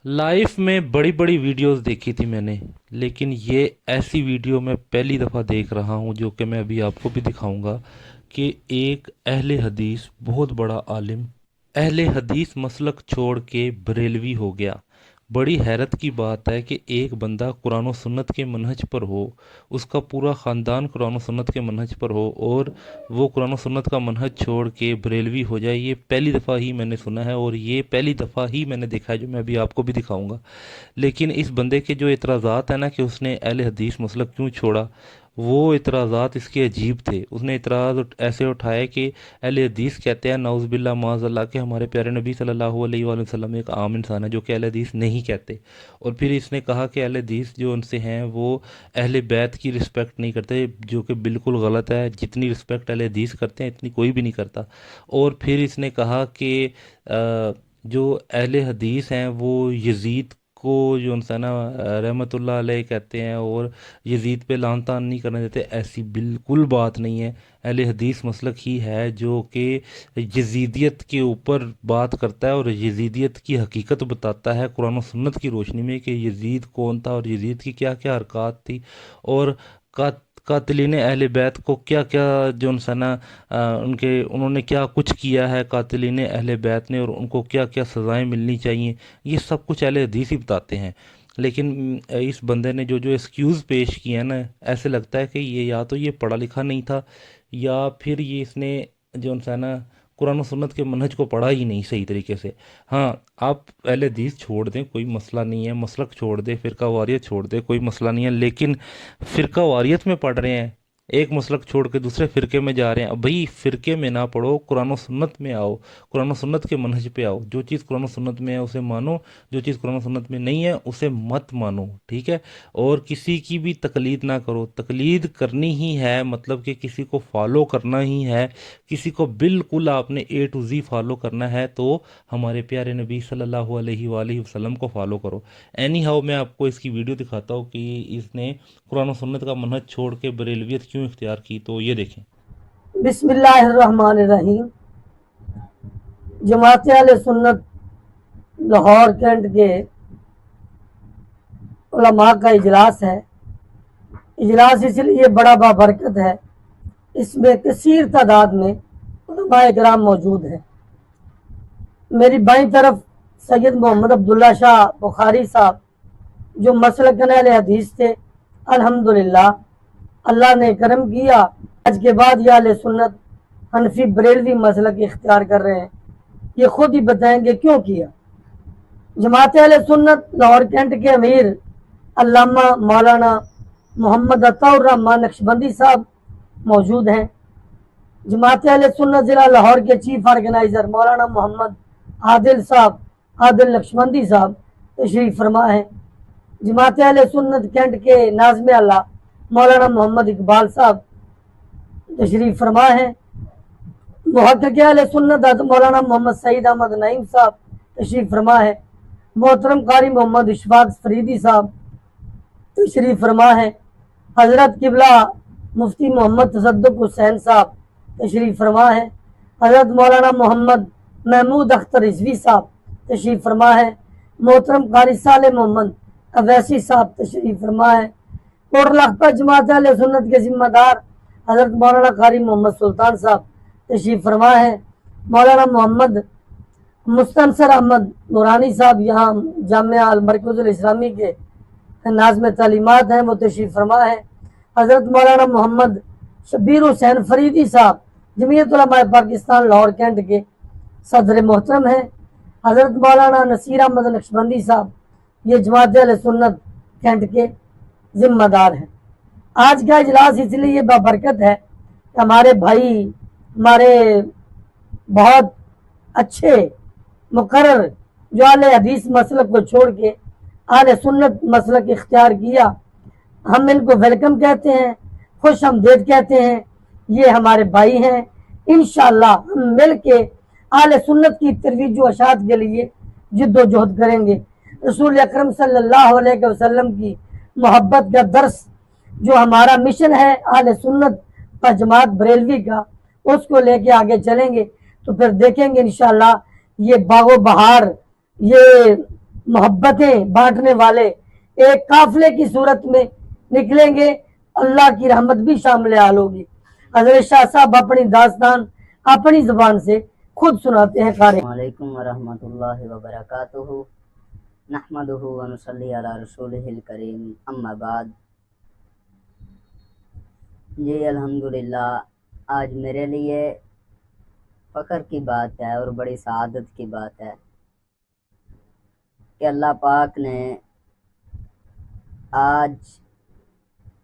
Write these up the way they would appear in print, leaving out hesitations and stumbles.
Life में बड़ी बड़ी वीडियोस देखी थी मैंने, लेकिन ये ऐसी वीडियो मैं पहली दफ़ा देख रहा हूँ जो कि मैं अभी आपको भी दिखाऊंगा कि एक अहले हदीस बहुत बड़ा आलिम अहले हदीस मसलक छोड़ के बरेलवी हो गया। बड़ी हैरत की बात है कि एक बंदा कुरान और सुन्नत के मनहज पर हो, उसका पूरा ख़ानदान कुरान और सुन्नत के मनहज पर हो और वो कुरान और सुन्नत का मनहज छोड़ के बरेलवी हो जाए। ये पहली दफ़ा ही मैंने सुना है और ये पहली दफ़ा ही मैंने देखा है, जो मैं अभी आपको भी दिखाऊंगा। लेकिन इस बंदे के जो इतराज़ात है ना कि उसने अहले हदीस मसलक क्यों छोड़ा, वो इतराज़ात इसके अजीब थे। उसने इतराज़ ऐसे उठाए कि अहले हदीस कहते हैं नाउज़ुबिल्लाह माज़अल्लाह के हमारे प्यारे नबी सल्लल्लाहु अलैहि वसल्लम एक आम इंसान है, जो कि अहले हदीस नहीं कहते। और फिर इसने कहा कि अहले हदीस जो उनसे हैं वो अहले बैत की रिस्पेक्ट नहीं करते, जो कि बिल्कुल गलत है। जितनी रिस्पेक्ट अहले हदीस करते हैं इतनी कोई भी नहीं करता। और फिर इसने कहा कि जो अहले हदीस हैं वो यजीद को जो उनसे ना रहमतुल्लाह अलैह कहते हैं और यजीद पे लान तान नहीं करने देते। ऐसी बिल्कुल बात नहीं है। अहले हदीस मसलक ही है जो कि यजीदियत के ऊपर बात करता है और यजीदियत की हकीकत बताता है कुरान और सुन्नत की रोशनी में कि यजीद कौन था और यजीद की क्या क्या हरकत थी और का कातिलीन अहले बैत को क्या क्या जो उनसे ना उनके उन्होंने क्या कुछ किया है कातिलीन अहले बैत ने और उनको क्या क्या सज़ाएं मिलनी चाहिए। ये सब कुछ अहले हदीस ही बताते हैं। लेकिन इस बंदे ने जो जो एक्सक्यूज़ पेश किए हैं ना, ऐसे लगता है कि ये या तो ये पढ़ा लिखा नहीं था या फिर ये इसने जो उनसे ना कुरान और सुन्नत के मनहज को पढ़ा ही नहीं सही तरीके से। हाँ, आप अहले हदीस छोड़ दें कोई मसला नहीं है, मसलक छोड़ दें, फ़िरका वारियत छोड़ दें कोई मसला नहीं है, लेकिन फ़िरका वारियत में पढ़ रहे हैं, एक मसलक छोड़ के दूसरे फ़िरके में जा रहे हैं। अब भाई फ़िरके में ना पढ़ो, कुरान और सुन्नत में आओ, कुरान और सुन्नत के मनहज पे आओ। जो चीज़ कुरान और सुन्नत में है उसे मानो, जो चीज़ कुरान और सुन्नत में नहीं है उसे मत मानो, ठीक है। और किसी की भी तकलीद ना करो। तकलीद करनी ही है मतलब कि किसी को फॉलो करना ही है, किसी को बिल्कुल आपने ए टू जी फॉलो करना है तो हमारे प्यारे नबी सल्लल्लाहु अलैहि वसल्लम को फॉलो करो। एनी हाउ मैं आपको इसकी वीडियो दिखाता हूँ कि इसने कुरान और सुन्नत का मनहज छोड़ के बरेलवियत क्यों इख्तियार की, तो ये देखें। बिस्मिल्लाहिर्रहमानिर्रहीम। जमात अहले सुन्नत लाहौर कैंट के उलमा का इजलास है। इजलास इसलिए बड़ा बाबरकत है, इसमें कसीर तादाद में उलमा इकराम मौजूद हैं। मेरी बाईं तरफ सैयद मोहम्मद अब्दुल्ला शाह बुखारी साहब जो मसलक अहले हदीस थे। अल्हम्दुलिल्लाह अल्लाह ने करम किया, आज के बाद ये अहले सुन्नत हनफी बरेलवी मसलक इख्तियार कर रहे हैं। ये खुद ही बताएंगे क्यों किया। जमात अहले सुन्नत लाहौर कैंट के अमीर अल्लामा मौलाना मोहम्मद अताउर रहमान नक्शबंदी साहब मौजूद हैं। जमात अहले सुन्नत ज़िला लाहौर के चीफ ऑर्गेनाइज़र मौलाना मोहम्मद आदिल साहब आदिल नक्शबंदी साहब तशरीफ़ फरमा है। जमात अहले सुन्नत कैंट के नाज़िम अल्लाह मौलाना मोहम्मद इकबाल साहब तशरीफ़ फरमा है। मुहक्किक़ अहले सुन्नत मौलाना मोहम्मद सईद अहमद नईम साहब तशरीफ़ फरमा है। मोहतरम कारी मोहम्मद इशफाक फरीदी साहब तशरीफ़ फरमा है। हज़रत किबला मुफ्ती मोहम्मद तसद्दुक़ हुसैन साहब तशरीफ़ फरमा है। हज़रत मौलाना मोहम्मद महमूद अख्तर रिजवी साहब तशरीफ़ फरमा है। मोहतरम कारी साले मोहम्मद अवैसी साहब तशरीफ़ फरमा है। कोटलाखपा जमात अहले सुन्नत के ज़िम्मेदार हज़रत मौलाना कारी मोहम्मद सुल्तान साहब तशरीफ़ फरमा है। मौलाना मोहम्मद मुस्तनसर अहमद नूरानी साहब यहाँ जामिया अल मरकज़ुल इस्लामी के नाज़िम तालीमात हैं, वो तशरीफ़ फरमा है। हज़रत मौलाना मोहम्मद शब्बीर हुसैन फरीदी साहब जमीयत उलमा पाकिस्तान लाहौर कैंट के सदर मोहतरम हैं। हज़रत मौलाना नसीर अहमद नक्शबंदी साहब ये जमात अहले सुन्नत कैंट के ज़िम्मेदार हैं। आज का इजलास इसलिए बाबरकत है कि हमारे भाई हमारे बहुत अच्छे मुकर्रर जो अहले हदीस मसलक को छोड़ के अहले सुन्नत मसलक इख्तियार किया, हम इनको वेलकम कहते हैं, खुश आमदीद कहते हैं। ये हमारे भाई हैं। इंशाअल्लाह हम मिल के अहले सुन्नत की तरवीज व अशात के लिए जिद्दोजहद करेंगे। रसूल अकरम सल्लल्लाहु अलैहि वसल्लम की मोहब्बत का दर्स जो हमारा मिशन है अहले सुन्नत व जमात बरेलवी का, उसको लेके आगे चलेंगे। तो फिर देखेंगे इंशाअल्लाह ये बागो बहार, ये मोहब्बतें बांटने वाले एक काफिले की सूरत में निकलेंगे, अल्लाह की रहमत भी शामिल हाल होगी। हजरत शाह साहब अपनी दास्तान अपनी जुबान से खुद सुनाते हैं। कारी वालेकुम वरहमतुल्लाहि वबरकातुहू नहमदुहु व नुसल्ली अला रसूलिहिल करीम अम्मा बाद। जी अल्हम्दुलिल्लाह, आज मेरे लिए फ़ख्र की बात है और बड़ी सआदत की बात है कि अल्लाह पाक ने आज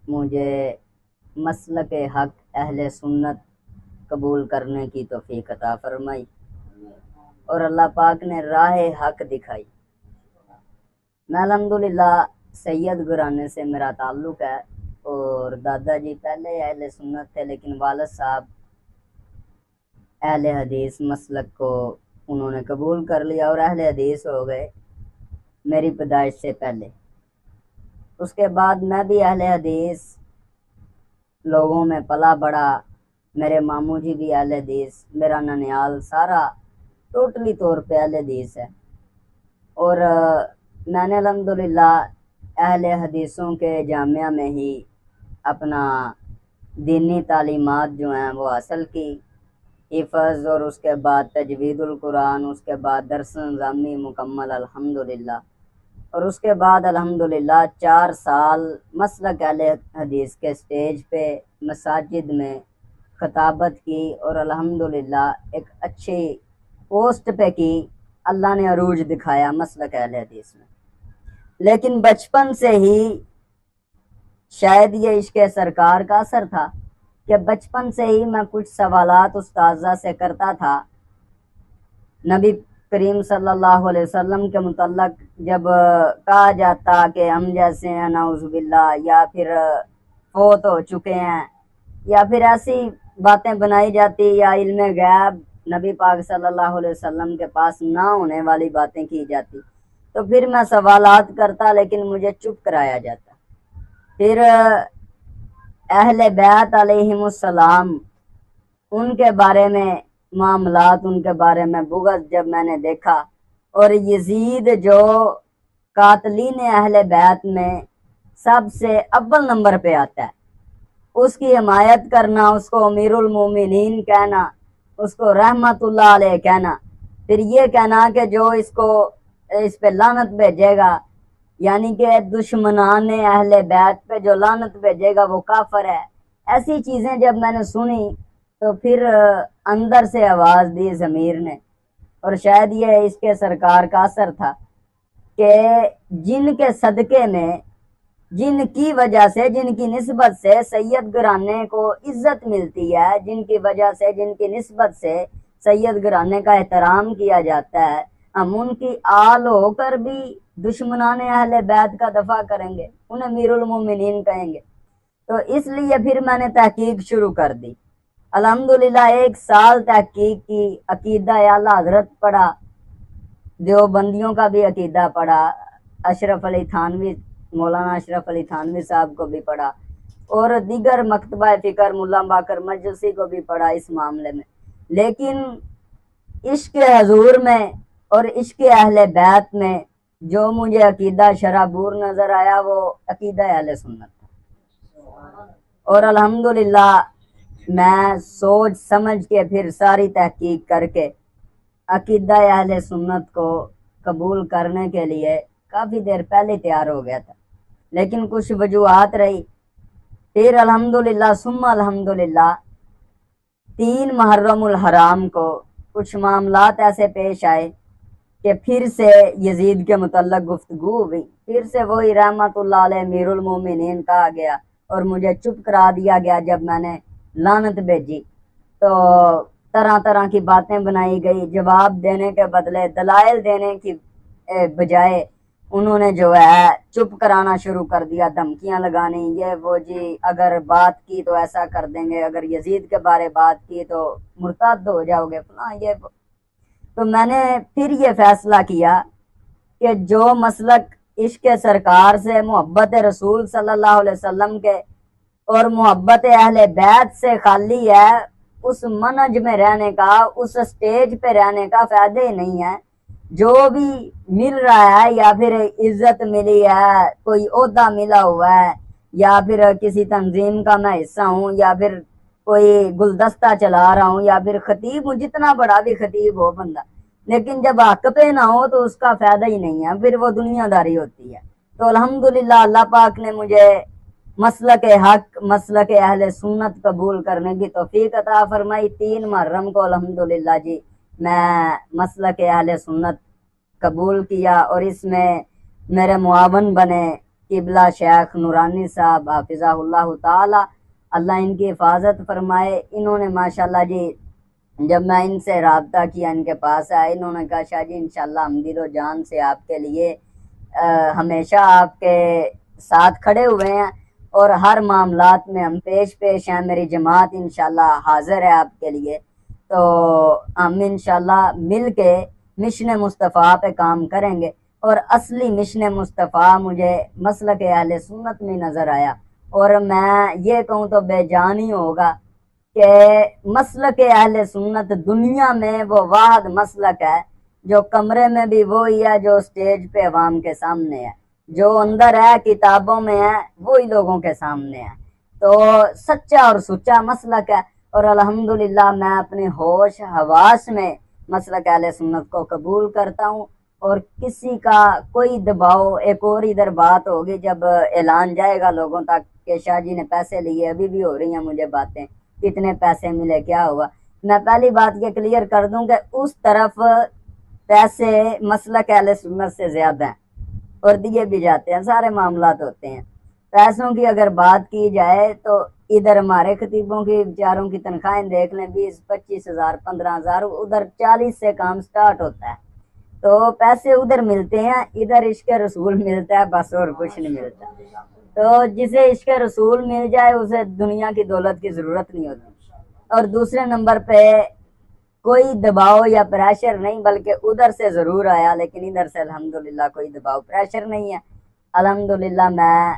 मुझे मसलक हक़ अहले सुन्नत कबूल करने की तौफ़ीक़ अता फ़रमाई और अल्लाह पाक ने राह हक़ दिखाई। मैं अल्हम्दुलिल्लाह सैयद घराने से मेरा ताल्लुक़ है और दादाजी पहले अहले सुन्नत थे, लेकिन वालिद साहब अहले हदीस मसलक को उन्होंने कबूल कर लिया और अहले हदीस हो गए मेरी पैदाइश से पहले। उसके बाद मैं भी अहले हदीस लोगों में पला बड़ा। मेरे मामू जी भी अहले हदीस, मेरा ननियाल सारा टोटली तौर पे अहले हदीस है और मैंने अल्हम्दुलिल्लाह अहले हदीसों के जामिया में ही अपना दीनी तालीमात जो हैं वो हासिल की, हिफ़्ज़ और उसके बाद तजवीदुल कुरान, उसके बाद दर्स निज़ामी मुकम्मल अल्हम्दुलिल्लाह, और उसके बाद अल्हम्दुलिल्लाह 4 साल मसलक अहले हदीस के स्टेज पे मसाजिद में खताबत की और अल्हम्दुलिल्लाह एक अच्छी पोस्ट पे की। अल्लाह ने अरूज दिखाया मसलक अहले हदीस में। लेकिन बचपन से ही शायद ये इश्क़ सरकार का असर था कि बचपन से ही मैं कुछ सवालात उस्ताज़ा से करता था। नबी करीम सल्लल्लाहु अलैहि वसल्लम के मुतल्लक जब कहा जाता कि हम जैसे हैं नाउज़ुबिल्लाह, या फिर फौत हो चुके हैं, या फिर ऐसी बातें बनाई जाती या इल्म गैब नबी पाक सल्लल्लाहु अलैहि वसल्लम के पास ना होने वाली बातें की जाती, तो फिर मैं सवालात करता लेकिन मुझे चुप कराया जाता। फिर अहले बैत अलैहिमुस्सलाम उनके बारे में मामलात, उनके बारे में बुग़्ज़ जब मैंने देखा, और यजीद जो कातलीन अहले बैत में सबसे अव्वल नंबर पे आता है, उसकी हिमायत करना, उसको अमीरुल मोमिनीन कहना, उसको रहमतुल्लाह अलैह कहना, फिर ये कहना कि जो इस पे लानत भेजेगा, यानी कि दुश्मनान अहले बैत पे जो लानत भेजेगा वो काफिर है। ऐसी चीज़ें जब मैंने सुनी तो फिर अंदर से आवाज़ दी ज़मीर ने, और शायद ये इसके सरकार का असर था कि जिनके सदक़े में, जिनकी वजह से, जिनकी निस्बत से सैयद घराने को इज़्ज़त मिलती है, जिनकी वजह से, जिनकी निस्बत से सैयद घराने का एहतराम किया जाता है, हम उनकी आल होकर भी दुश्मनाने अहले बैत का दफ़ा करेंगे, उन्हें अमीरुल मोमिनीन कहेंगे। तो इसलिए फिर मैंने तहकीक शुरू कर दी। अल्हम्दुलिल्लाह 1 साल तहकीक की, अकीदा आला हज़रत पढ़ा, देवबंदियों का भी अकीदा पढ़ा, अशरफ अली थानवी, मौलाना अशरफ अली थानवी साहब को भी पढ़ा, और दीगर मकतबा फ़िक्र मुल्ला बाकर मजलिसी को भी पढ़ा इस मामले में। लेकिन इश्क़ हजूर में और इश्क़ अहले बैत में जो मुझे अकीदा शराबूर नज़र आया वो अकीदा अहले सुन्नत था। और अल्हम्दुलिल्लाह मैं सोच समझ के फिर सारी तहकीक करके अकीदा अहले सुन्नत को कबूल करने के लिए काफ़ी देर पहले तैयार हो गया था, लेकिन कुछ वजूहात रही। फिर अल्हम्दुलिल्लाह सुम्मा अल्हम्दुलिल्लाह 3 मुहर्रमुल हराम को कुछ मामलात ऐसे पेश आए कि फिर से यजीद के मुतल्लक गुफ्तगू हुई, फिर से वही रहमतुल्लाह अलैह अमीरुल मोमिनीन कहा गया और मुझे चुप करा दिया गया। जब मैंने लानत भेजी तो तरह तरह की बातें बनाई गई, जवाब देने के बदले दलाइल देने की बजाय उन्होंने जो है चुप कराना शुरू कर दिया, धमकियां लगानी, ये वो जी, अगर बात की तो ऐसा कर देंगे, अगर यजीद के बारे बात की तो मुर्तद हो जाओगे, फलां ये वो। तो मैंने फिर ये फैसला किया कि जो मसलक इश्क़ सरकार से, मोहब्बत रसूल सल्लल्लाहु अलैहि वसल्लम के और मोहब्बत अहले बैत से खाली है, उस मनहज में रहने का, उस स्टेज पे रहने का फ़ायदा ही नहीं है। جو بھی مل رہا ہے یا پھر عزت ملی ہے, کوئی عہدہ ملا ہوا ہے, یا پھر کسی تنظیم کا میں حصہ ہوں, یا پھر کوئی گلدستہ چلا رہا ہوں, یا پھر خطیب ہوں, جتنا بڑا بھی خطیب ہو بندہ, لیکن جب حق پہ نہ ہو تو اس کا فائدہ ہی نہیں ہے, پھر وہ دنیا داری ہوتی ہے. تو الحمدللہ اللہ پاک نے مجھے مسلک حق, مسلک اہل سنت قبول کرنے کی توفیق عطا فرمائی. 3 محرم کو الحمدللہ جی میں مسلک اہل سنت قبول کیا, اور اس میں میرے معاون بنے قبلہ شیخ نورانی صاحب حافظہ اللہ تعالی, اللہ ان کی حفاظت فرمائے. انہوں نے ماشاءاللہ جی جب میں ان سے رابطہ کیا, ان کے پاس آئے, انہوں نے کہا شاہ جی انشاءاللہ ہم دل و جان سے آپ کے لیے ہمیشہ آپ کے ساتھ کھڑے ہوئے ہیں, اور ہر معاملات میں ہم پیش ہیں. میری جماعت انشاءاللہ حاضر ہے آپ کے لیے, تو ہم انشاءاللہ مل کے مشن مصطفیٰ پہ کام کریں گے. اور اصلی مشن مصطفیٰ مجھے مسلک اہل سنت میں نظر آیا, اور میں یہ کہوں تو بے جان ہی ہوگا کہ مسلک اہل سنت دنیا میں وہ واحد مسلک ہے جو کمرے میں بھی وہی ہے جو اسٹیج پہ عوام کے سامنے ہے, جو اندر ہے کتابوں میں ہے وہی لوگوں کے سامنے ہے. تو سچا اور سچا مسلک ہے, اور الحمدللہ میں اپنے ہوش حواس میں مسلک اہل سنت کو قبول کرتا ہوں. اور کسی کا کوئی دباؤ, ایک اور ادھر بات ہوگی جب اعلان جائے گا لوگوں تک کہ شاہ جی نے پیسے لیے, ابھی بھی ہو رہی ہیں مجھے باتیں کتنے پیسے ملے کیا ہوا. میں پہلی بات یہ کلیئر کر دوں کہ اس طرف پیسے مسلک اہل سنت سے زیادہ ہیں اور دیے بھی جاتے ہیں, سارے معاملات ہوتے ہیں. پیسوں کی اگر بات کی جائے تو ادھر ہمارے خطیبوں کی بیچاروں کی تنخواہیں دیکھ لیں 20-25 ہزار 15 ہزار, ادھر 40 سے کام سٹارٹ ہوتا ہے. تو پیسے ادھر ملتے ہیں, ادھر عشق رسول ملتا ہے بس, اور کچھ نہیں ملتا. تو جسے عشق رسول مل جائے اسے دنیا کی دولت کی ضرورت نہیں ہوتی. اور دوسرے نمبر پہ کوئی دباؤ یا پریشر نہیں, بلکہ ادھر سے ضرور آیا, لیکن ادھر سے الحمدللہ کوئی دباؤ پریشر نہیں ہے. الحمدللہ میں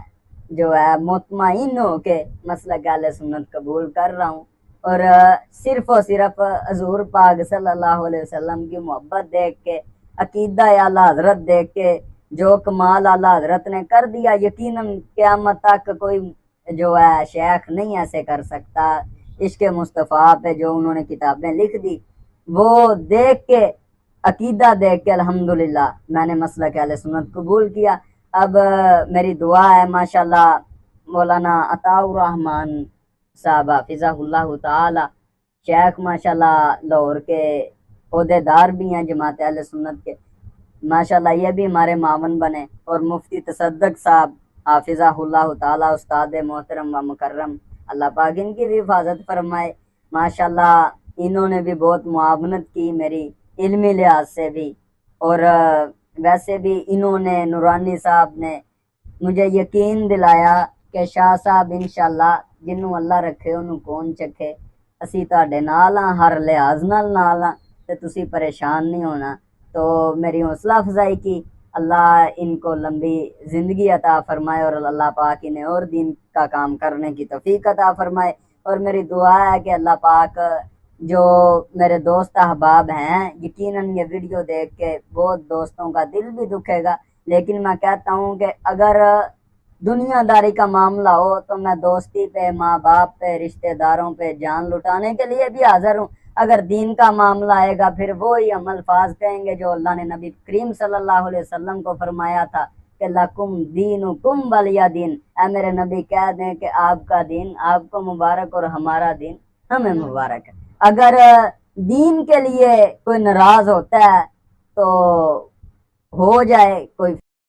جو ہے مطمئن ہو کے مسلک اہل سنت قبول کر رہا ہوں, اور صرف اور صرف حضور پاک صلی اللہ علیہ وسلم کی محبت دیکھ کے, عقیدہ اعلیٰ حضرت دیکھ کے, جو کمال اعلیٰ حضرت نے کر دیا, یقیناً قیامت تک کوئی جو ہے شیخ نہیں ایسے کر سکتا. عشق مصطفیٰ پہ جو انہوں نے کتابیں لکھ دی وہ دیکھ کے, عقیدہ دیکھ کے الحمدللہ میں نے مسلک اہل سنت قبول کیا. اب میری دعا ہے ماشاءاللہ مولانا عطاء الرحمن صاحب حافظہ اللہ تعالی, شیخ ماشاءاللہ لاہور کے عہدے دار بھی ہیں جماعت اہل سنت کے, ماشاءاللہ یہ بھی ہمارے معاون بنے. اور مفتی تصدق صاحب حافظہ اللہ تعالی, استاد محترم و مکرم, اللہ پاک ان کی بھی حفاظت فرمائے. ماشاءاللہ انہوں نے بھی بہت معاونت کی میری علمی لحاظ سے بھی, اور ویسے بھی انہوں نے, نورانی صاحب نے مجھے یقین دلایا کہ شاہ صاحب انشاءاللہ جنوں اللہ رکھے انہوں کون چکھے, اسی تہاڈے نال ہاں, ہر لحاظ نال ہاں, تے تسی پریشان نہیں ہونا. تو میری حوصلہ افزائی کی, اللہ ان کو لمبی زندگی عطا فرمائے, اور اللہ پاک انہیں اور دین کا کام کرنے کی توفیق عطا فرمائے. اور میری دعا ہے کہ اللہ پاک جو میرے دوست احباب ہیں, یقیناً یہ ویڈیو دیکھ کے بہت دوستوں کا دل بھی دکھے گا, لیکن میں کہتا ہوں کہ اگر دنیا داری کا معاملہ ہو تو میں دوستی پہ, ماں باپ پہ, رشتہ داروں پہ جان لٹانے کے لیے بھی حاضر ہوں. اگر دین کا معاملہ آئے گا پھر وہی ہم الفاظ کہیں گے جو اللہ نے نبی کریم صلی اللہ علیہ وسلم کو فرمایا تھا کہ لکم دینکم ولی دین. اے میرے نبی کہہ دیں کہ آپ کا دین آپ کو مبارک اور ہمارا دین ہمیں مبارک ہے. اگر دین کے لیے کوئی ناراض ہوتا ہے تو ہو جائے, کوئی